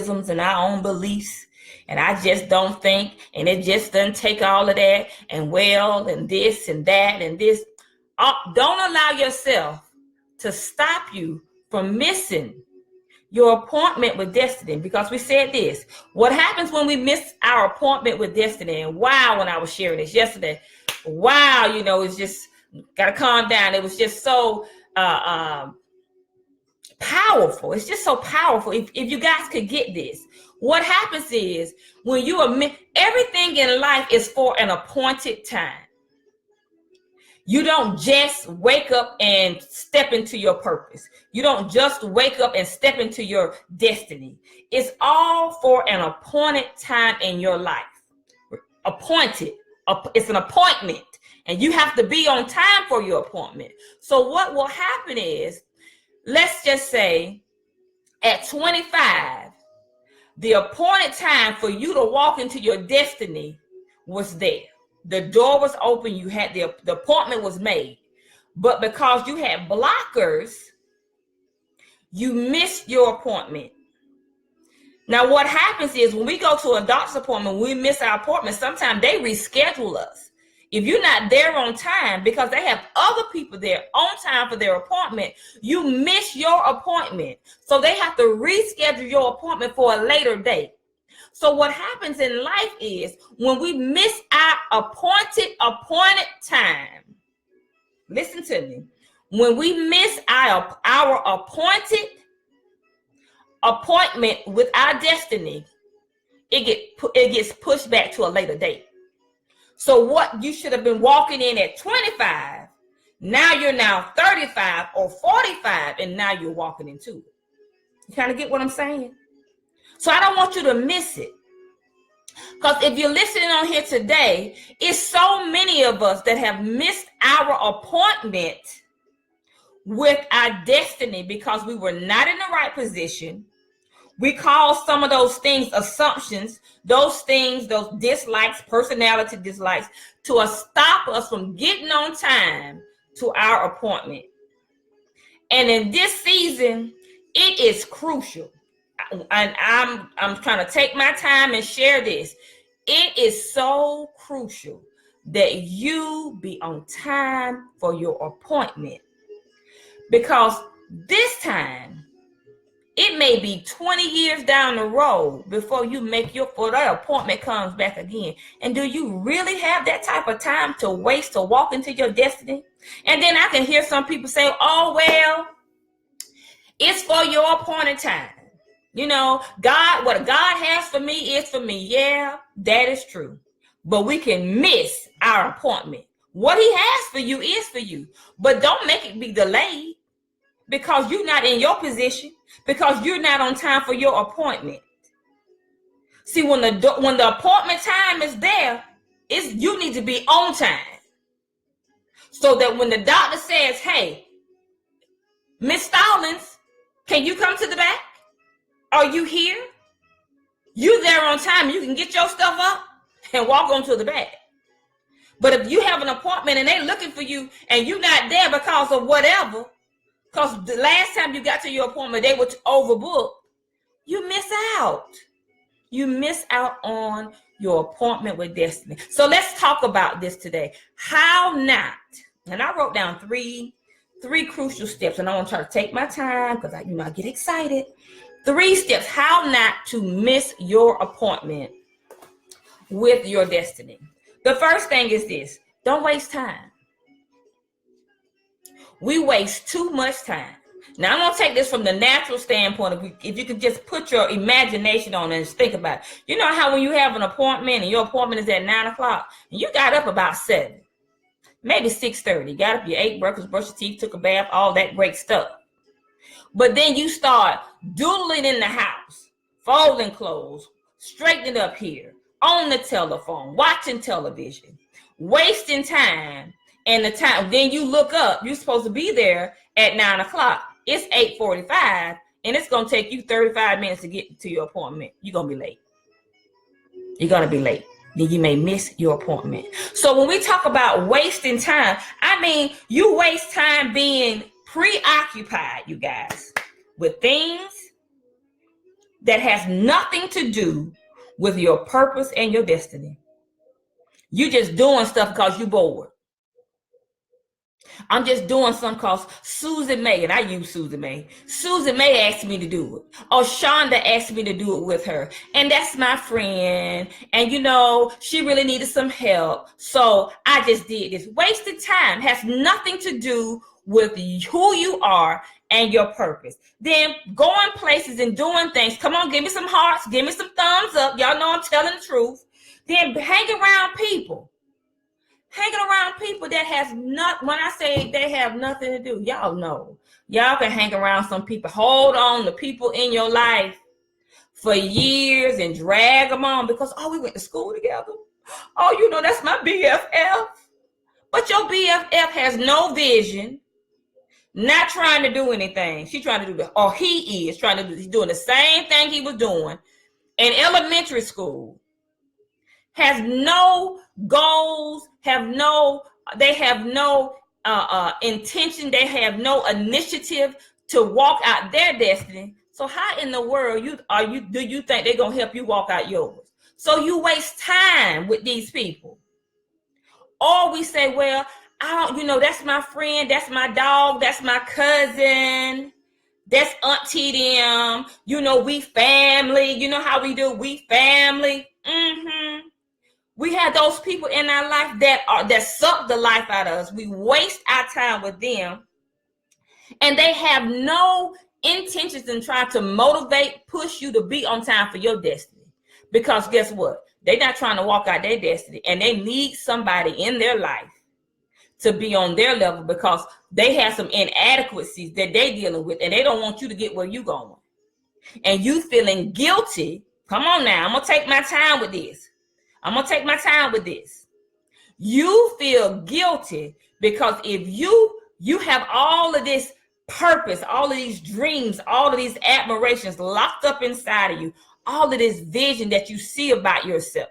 and our own beliefs. And I just don't think, and it just doesn't take all of that, and well, and this and that and this. Don't allow yourself to stop you from missing your appointment with destiny, because we said this. What happens when we miss our appointment with destiny? And wow, when I was sharing this yesterday, wow, it's just gotta calm down. It was just so powerful. It's just so powerful. If you guys could get this, what happens is when you everything in life is for an appointed time. You don't just wake up and step into your purpose. You don't just wake up and step into your destiny. It's all for an appointed time in your life. Appointed. It's an appointment, and you have to be on time for your appointment. So what will happen is, let's just say at 25, the appointed time for you to walk into your destiny was there. The door was open. You had the appointment was made, but because you had blockers, you missed your appointment. Now, what happens is when we go to a doctor's appointment, we miss our appointment. Sometimes they reschedule us. If you're not there on time because they have other people there on time for their appointment, you miss your appointment. So they have to reschedule your appointment for a later date. So what happens in life is when we miss our appointed time, listen to me, when we miss our appointed appointment with our destiny, it gets pushed back to a later date. So what you should have been walking in at 25, now you're now 35 or 45, and now you're walking into it. You kind of get what I'm saying? So I don't want you to miss it. Because if you're listening on here today, it's so many of us that have missed our appointment with our destiny because we were not in the right position. We call some of those things assumptions, those things, those dislikes, personality dislikes, to stop us from getting on time to our appointment. And in this season, it is crucial. And I'm trying to take my time and share this. It is so crucial that you be on time for your appointment, because this time it may be 20 years down the road before you make that appointment comes back again. And do you really have that type of time to waste to walk into your destiny? And then I can hear some people say, oh, well, it's for your appointed time. God, what God has for me is for me. Yeah, that is true. But we can miss our appointment. What he has for you is for you. But don't make it be delayed because you're not in your position, because you're not on time for your appointment. See, when the appointment time is there, you need to be on time. So that when the doctor says, hey, Miss Stallings, can you come to the back? Are you here? You there on time. You can get your stuff up and walk on to the back. But if you have an appointment and they're looking for you and you're not there because of whatever, because the last time you got to your appointment, they were overbooked, you miss out. You miss out on your appointment with destiny. So let's talk about this today. How not? And I wrote down three crucial steps, and I want to try to take my time because I get excited. 3 steps, how not to miss your appointment with your destiny. The first thing is this: don't waste time. We waste too much time. Now, I'm going to take this from the natural standpoint. If you could just put your imagination on it and think about it. You know how when you have an appointment and your appointment is at 9 o'clock and you got up about 7, maybe 6:30, got up, you ate breakfast, brushed your teeth, took a bath, all that great stuff. But then you start doodling in the house, folding clothes, straightening up here, on the telephone, watching television, wasting time. And the time, then you look up, you're supposed to be there at 9 o'clock. It's 8:45, and it's going to take you 35 minutes to get to your appointment. You're going to be late. You're going to be late. Then you may miss your appointment. So when we talk about wasting time, I mean, you waste time being preoccupied, you guys, with things that has nothing to do with your purpose and your destiny. You just doing stuff because you're bored. I'm just doing something because Susan May, and I use Susan May. Susan May asked me to do it. Or Shonda asked me to do it with her. And that's my friend. And you know, she really needed some help. So I just did this. Wasted time has nothing to do with who you are and your purpose. Then going places and doing things. Come on, give me some hearts. Give me some thumbs up. Y'all know I'm telling the truth. Then hang around people. Hanging around people that has not, when I say they have nothing to do, y'all know. Y'all can hang around some people. Hold on to people in your life for years and drag them on because, oh, we went to school together. Oh, you know, that's my BFF. But your BFF has no vision, not trying to do anything. She's trying to do that. Or he is trying to do, he's doing the same thing he was doing in elementary school. Has no goals, they have no intention, they have no initiative to walk out their destiny. So how in the world do you think they're gonna help you walk out yours? So you waste time with these people. Or we say, well, I don't, you know, that's my friend, that's my dog, that's my cousin, that's auntie them, you know, we family, you know how we do, we family. We have those people in our life that suck the life out of us. We waste our time with them. And they have no intentions in trying to motivate, push you to be on time for your destiny. Because guess what? They're not trying to walk out their destiny. And they need somebody in their life to be on their level because they have some inadequacies that they're dealing with. And they don't want you to get where you're going. And you feeling guilty. Come on now. I'm going to take my time with this. You feel guilty because if you have all of this purpose, all of these dreams, all of these admirations locked up inside of you, all of this vision that you see about yourself,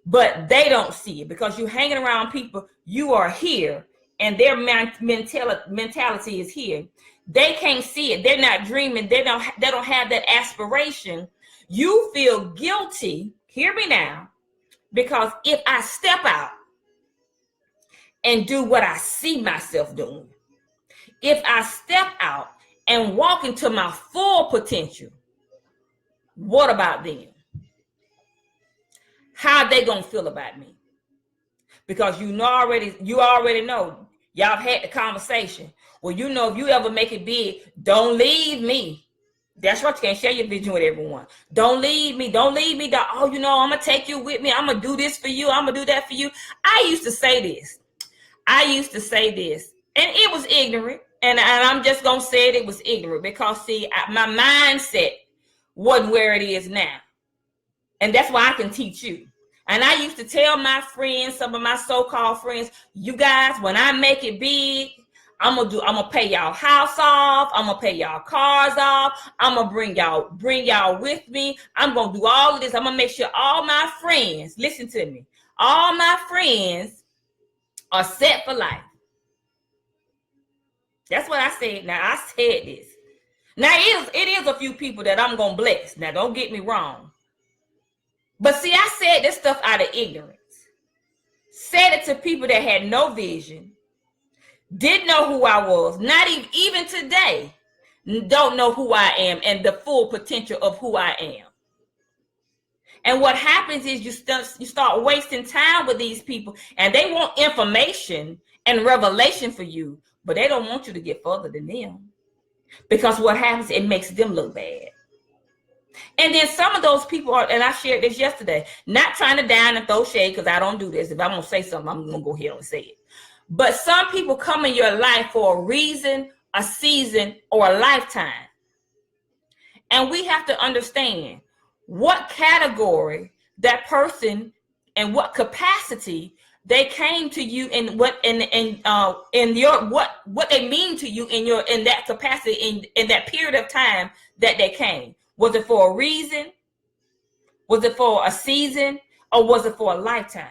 but they don't see it because you're hanging around people, you are here and their mentality is here. They can't see it. They're not dreaming. They don't have that aspiration. You feel guilty. Hear me now. Because if I step out and do what I see myself doing, if I step out and walk into my full potential, what about them? How they gonna feel about me? Because you already know, y'all had the conversation. Well, you know, if you ever make it big, don't leave me. That's right. You can't share your vision with everyone. Don't leave me. Don't leave me. Oh, you know, I'm going to take you with me. I'm going to do this for you. I'm going to do that for you. I used to say this. And it was ignorant. And I'm just going to say it was ignorant because, see, my mindset wasn't where it is now. And that's why I can teach you. And I used to tell my friends, some of my so-called friends, you guys, when I make it big, I'm gonna pay y'all house off. I'm gonna pay y'all cars off. I'm gonna bring y'all with me. I'm gonna do all of this. I'm gonna make sure all my friends, listen to me, all my friends are set for life. That's what I said. Now I said this. Now it is a few people that I'm gonna bless. Now don't get me wrong. But see, I said this stuff out of ignorance. Said it to people that had no vision. Didn't know who I was, not even today, don't know who I am and the full potential of who I am. And what happens is you start wasting time with these people and they want information and revelation for you, but they don't want you to get further than them. Because what happens, it makes them look bad. And then some of those people are, and I shared this yesterday, not trying to down and throw shade because I don't do this. If I'm going to say something, I'm going to go ahead and say it. But some people come in your life for a reason, a season, or a lifetime. And we have to understand what category that person and what capacity they came to you and what what they mean to you in that capacity in that period of time that they came. Was it for a reason? Was it for a season? Or was it for a lifetime?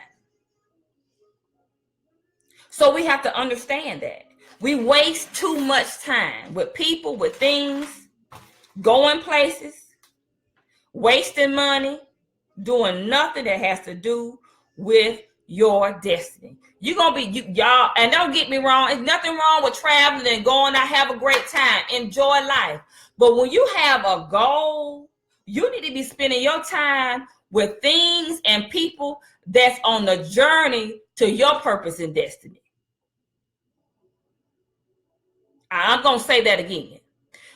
So we have to understand that. We waste too much time with people, with things, going places, wasting money, doing nothing that has to do with your destiny. You're gonna be y'all, and don't get me wrong, there's nothing wrong with traveling and going out, have a great time, enjoy life. But when you have a goal, you need to be spending your time with things and people that's on the journey to your purpose and destiny. I'm gonna say that again.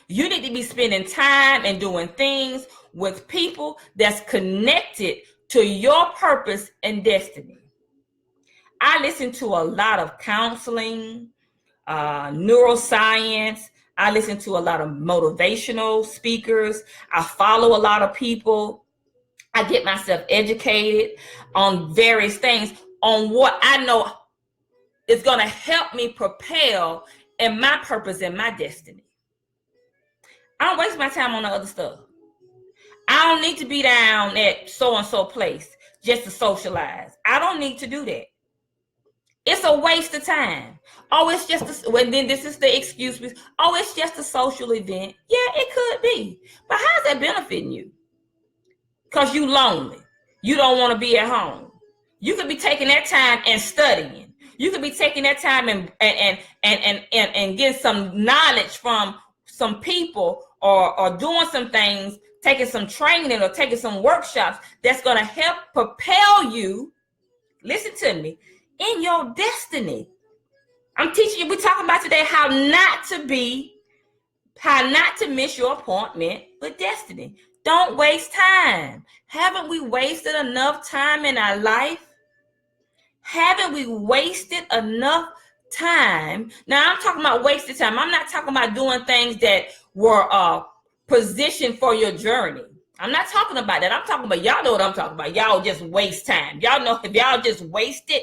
You need to be spending time and doing things with people that's connected to your purpose and destiny. I listen to a lot of counseling, neuroscience. I listen to a lot of motivational speakers. I follow a lot of people. I get myself educated on various things, on what I know is going to help me propel in my purpose and my destiny. I don't waste my time on the other stuff. I don't need to be down at so-and-so place just to socialize. I don't need to do that. It's a waste of time. Oh, it's just then this is the excuse. Oh, it's just a social event. Yeah, it could be. But how's that benefiting you? Because you lonely. You don't want to be at home. You could be taking that time and studying. You could be taking that time and getting some knowledge from some people, or doing some things, taking some training or taking some workshops that's going to help propel you, listen to me, in your destiny. I'm teaching you, we're talking about today how not to miss your appointment with destiny. Don't waste time. Haven't we wasted enough time in our life? Haven't we wasted enough time? Now, I'm talking about wasted time. I'm not talking about doing things that were positioned for your journey. I'm not talking about that. I'm talking about, y'all know what I'm talking about. Y'all just waste time. Y'all know, if y'all just waste it,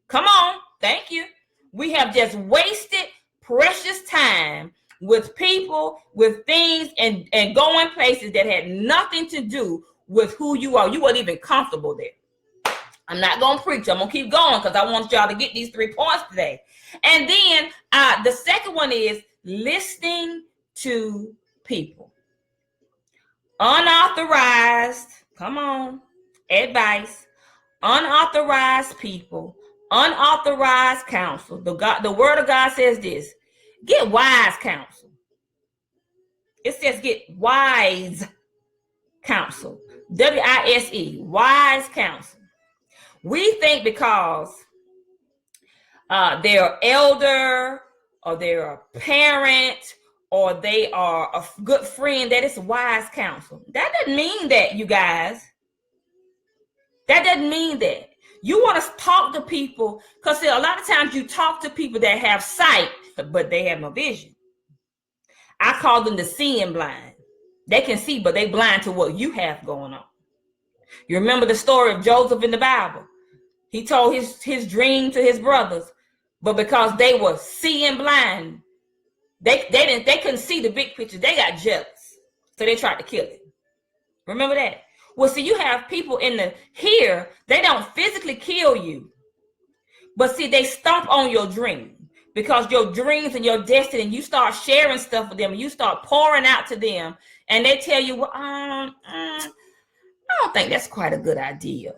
come on. Thank you. We have just wasted precious time with people, with things, and going places that had nothing to do with who you are. You weren't even comfortable there. I'm not going to preach. I'm going to keep going because I want y'all to get these 3 points today. And then the second one is listening to people. Unauthorized, come on, advice, unauthorized people, unauthorized counsel. The word of God says this: get wise counsel. It says get wise counsel. W-I-S-E, wise counsel. We think because they're elder, or they're a parent, or they are a good friend, that it's wise counsel. That doesn't mean that, you guys. That doesn't mean that. You want to talk to people, because a lot of times you talk to people that have sight, but they have no vision. I call them the seeing blind. They can see, but they blind to what you have going on. You remember the story of Joseph in the Bible? He told his dream to his brothers, but because they were seeing blind, they couldn't see the big picture. They got jealous, so they tried to kill him. Remember that? Well, see, you have people here, they don't physically kill you, but see, they stomp on your dream, because your dreams and your destiny, and you start sharing stuff with them, and you start pouring out to them, and they tell you, well, I don't think that's quite a good idea.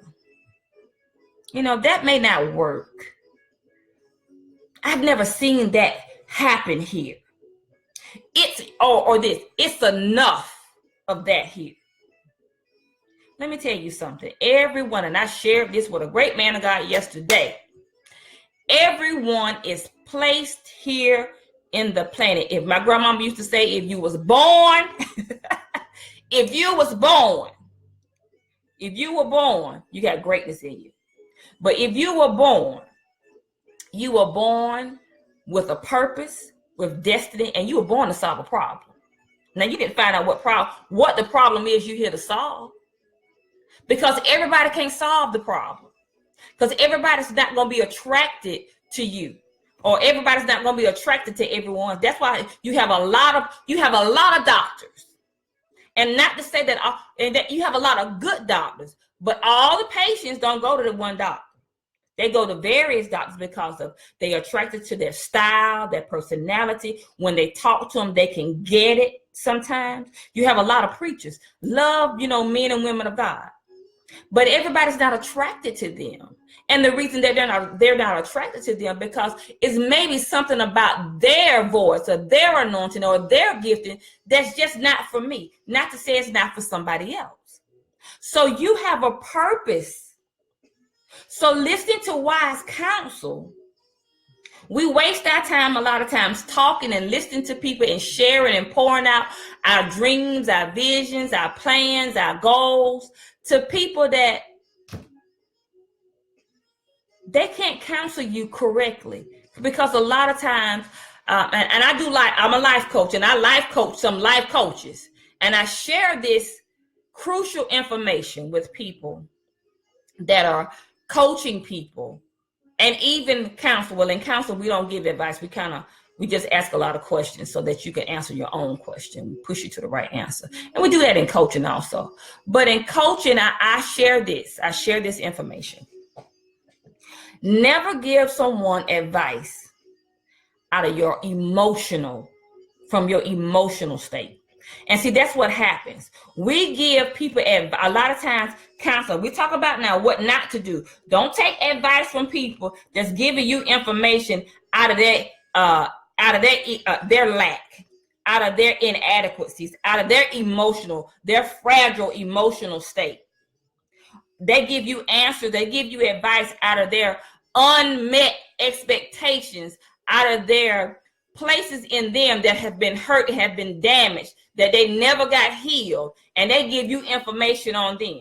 You know, that may not work. I've never seen that happen here. It's enough of that here. Let me tell you something. Everyone, and I shared this with a great man of God yesterday. Everyone is placed here in the planet. If my grandmama used to say, if you was born, if you were born, you got greatness in you. But if you were born with a purpose, with destiny, and you were born to solve a problem. Now, you didn't find out what the problem is you're here to solve. Because everybody can't solve the problem. Because everybody's not going to be attracted to you, or everybody's not going to be attracted to everyone. That's why you have a lot of doctors. And not to say that you have a lot of good doctors, but all the patients don't go to the one doctor. They go to various doctors because they are attracted to their style, their personality. When they talk to them, they can get it. sometimes. You have a lot of preachers, love, men and women of God, but everybody's not attracted to them. And the reason that they're not attracted to them because it's maybe something about their voice or their anointing or their gifting that's just not for me. Not to say it's not for somebody else. So you have a purpose. So listening to wise counsel, we waste our time a lot of times talking and listening to people and sharing and pouring out our dreams, our visions, our plans, our goals to people that they can't counsel you correctly. Because a lot of times, and I'm a life coach, and I life coach some life coaches, and I share this crucial information with people that are coaching people and even counsel. Well, in counsel, we don't give advice. We just ask a lot of questions so that you can answer your own question. We push you to the right answer. And we do that in coaching also. But in coaching, I share this. I share this information. Never give someone advice out of from your emotional state. And see, that's what happens. We give people a lot of times counsel. We talk about now what not to do. Don't take advice from people that's giving you information out of their lack, out of their inadequacies, out of their fragile emotional state. They give you answers. They give you advice out of their unmet expectations, out of their places in them that have been hurt, have been damaged, that they never got healed. And they give you information on them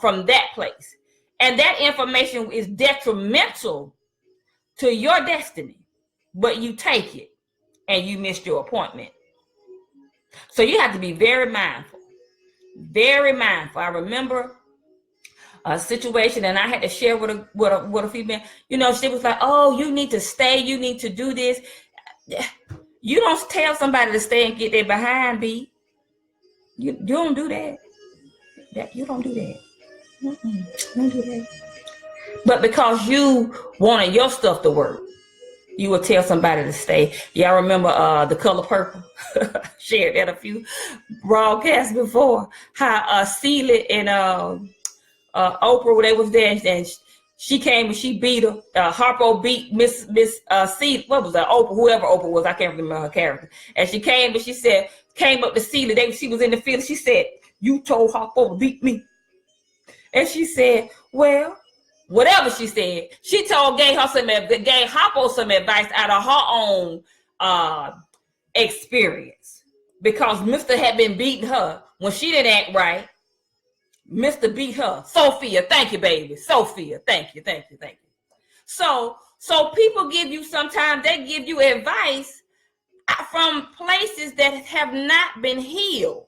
from that place. And that information is detrimental to your destiny, but you take it and you missed your appointment. So you have to be very mindful, very mindful. I remember a situation, and I had to share with a female. She was like, "Oh, you need to stay. You need to do this." You don't tell somebody to stay and get their behind beat. You don't do that. You don't do that. Don't do that. But because you wanted your stuff to work, you will tell somebody to stay. Y'all remember The Color Purple? Shared that a few broadcasts before. How Celie and Oprah, when they was there, and she came and she beat her. Harpo beat Miss Celie. What was that? Oprah, whoever Oprah was, I can't remember her character. And she came and she came up to Celie. She was in the field. She said, "You told Harpo to beat me." And she said, "Well," whatever she said, she gave Harpo some advice out of her own experience, because Mr. had been beating her when she didn't act right. Mr. beat her. Sophia, thank you, baby. Sophia, thank you. So people sometimes they give you advice from places that have not been healed.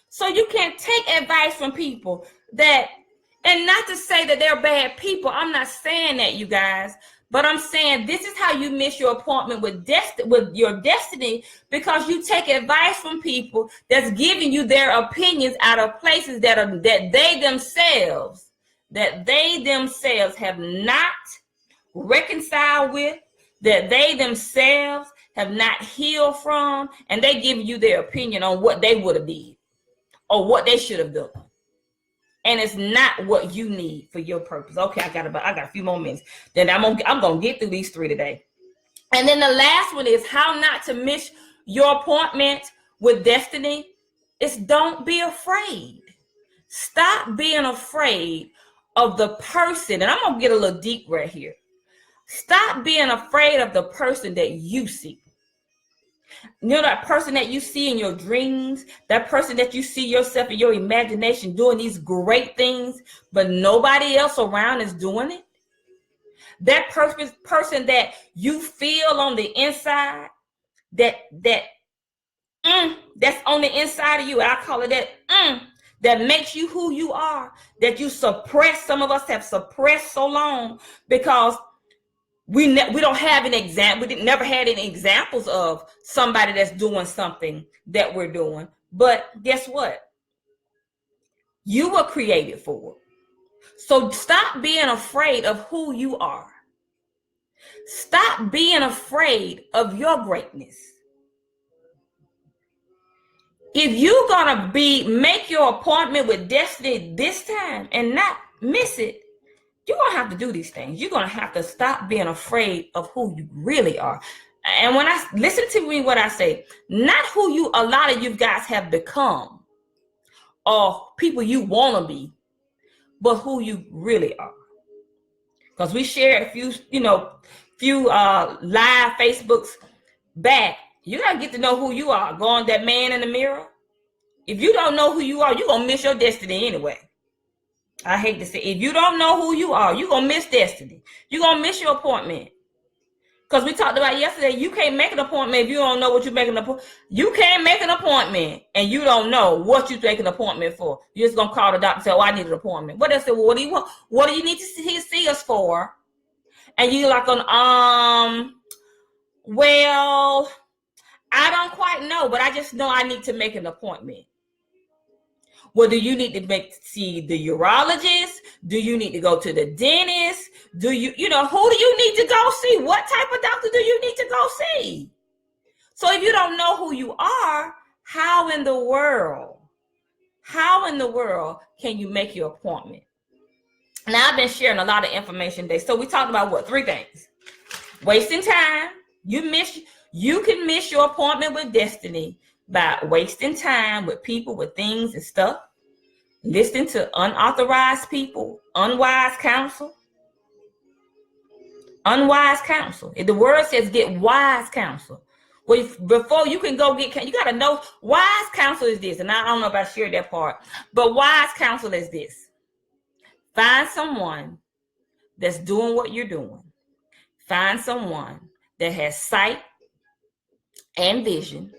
So you can't take advice from people and not to say that they're bad people. I'm not saying that, you guys. But I'm saying this is how you miss your appointment with your destiny, because you take advice from people that's giving you their opinions out of places that they themselves have not reconciled with, that they themselves have not healed from, and they give you their opinion on what they would have did or what they should have done. And it's not what you need for your purpose. Okay, I got a few more minutes. Then I'm gonna get through these 3 today. And then the last one is how not to miss your appointment with destiny. It's don't be afraid. Stop being afraid of the person. And I'm gonna get a little deep right here. Stop being afraid of the person that you see. That person that you see in your dreams, that person that you see yourself in your imagination doing these great things, but nobody else around is doing it. That person that you feel on the inside, that's on the inside of you. I call it that makes you who you are, that you suppress. Some of us have suppressed so long because we don't have an example. We never had any examples of somebody that's doing something that we're doing. But guess what? You were created for it. So stop being afraid of who you are. Stop being afraid of your greatness. if you're gonna make your appointment with destiny this time and not miss it, you're gonna have to do these things. You're gonna have to stop being afraid of who you really are. And when I listen to me, what I say, not who a lot of you guys have become or people you want to be, but who you really are. Because we shared a few live Facebooks back. You gotta get to know who you are. Go on that man in the mirror. If you don't know who you are, you're gonna miss your destiny anyway. I hate to say, if you don't know who you are, you're gonna miss destiny. You're gonna miss your appointment. Because we talked about yesterday, you can't make an appointment if you don't know what you're making an appointment. You can't make an appointment and you don't know what you're making an appointment for. You're just gonna call the doctor and say, "Oh, I need an appointment." What else? Well, what do you want? What do you need to see us for? And you're like, well, I don't quite know, but I just know I need to make an appointment. Well, do you need to see the urologist? Do you need to go to the dentist? Who do you need to go see? What type of doctor do you need to go see? So if you don't know who you are, how in the world can you make your appointment? Now, I've been sharing a lot of information today. So we talked about 3 things. Wasting time. You can miss your appointment with destiny by wasting time with people, with things and stuff, listening to unauthorized people, unwise counsel. If the word says get wise counsel, well, before you can go get, you got to know wise counsel is this. And I don't know if I shared that part, but wise counsel is this. Find someone that's doing what you're doing. Find someone that has sight and vision.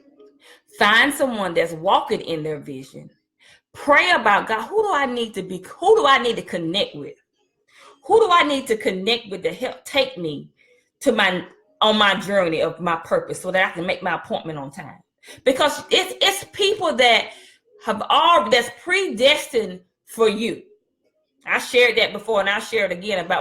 Find someone that's walking in their vision. Pray about, God, who do I need to be? Who do I need to connect with? Who do I need to connect with to help take me on my journey of my purpose so that I can make my appointment on time? Because it's people that that's predestined for you. I shared that before and I'll share it again about